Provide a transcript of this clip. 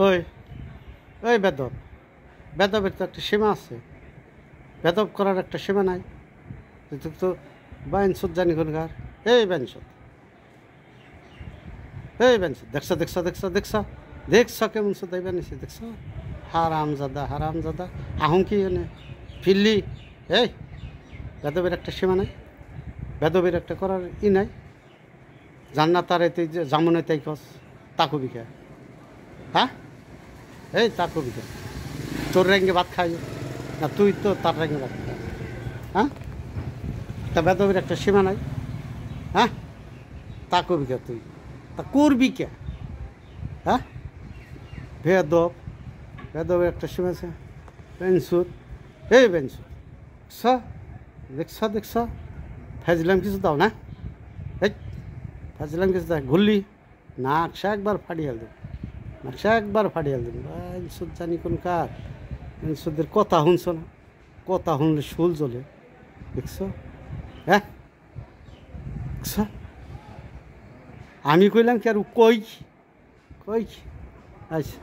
ওই ওই বেদব, বেদবের তো একটা সীমা আছে। বেদব করার একটা সীমা নাই। তুই তো বাইনসুদ জানি কোনকার। এই বাইনসুদ, এই বাইনসুদ, দেখছো দেখছো দেখছো দেখছো দেখছো কেমন সুদাই বানিয়েছে, দেখছো? হারাম জাদা আহম কি এনে ফিল্লি। এই বেদবের একটা সীমা নাই, বেদবের একটা করার নাই। জান্নাত আর এতে জামুনে তাই কস তাকু বিকা। হ্যাঁ, এই তাকু বিকা তোর রেঙ্গে ভাত খাই না, তুই তো তার রেঙ্গে ভাত খাই। হ্যাঁ, তা বেদবের একটা সীমা নাই। হ্যাঁ, তা করবি কে তুই? তা করবি কে? হ্যাঁ, বেদব, বেদবের একটা সীমা আছে। বেনসুর, এই বেনসুর, দেখছ ফাজলাম কিছু দাও না। এই ফাজলাম কিছু দাও, ঘুরলি নাকশা একবার ফাটিয়াল দেব, নাকশা একবার ফাটিয়াল দেব। বেনসুর জানি কোন কার, বেনসুরদের কথা শুনছ না? কথা শুনলে শুল জ্বলে, দেখছো? হ্যাঁ, দেখছ? আমি কইলাম কি আর কই কই আচ্ছা।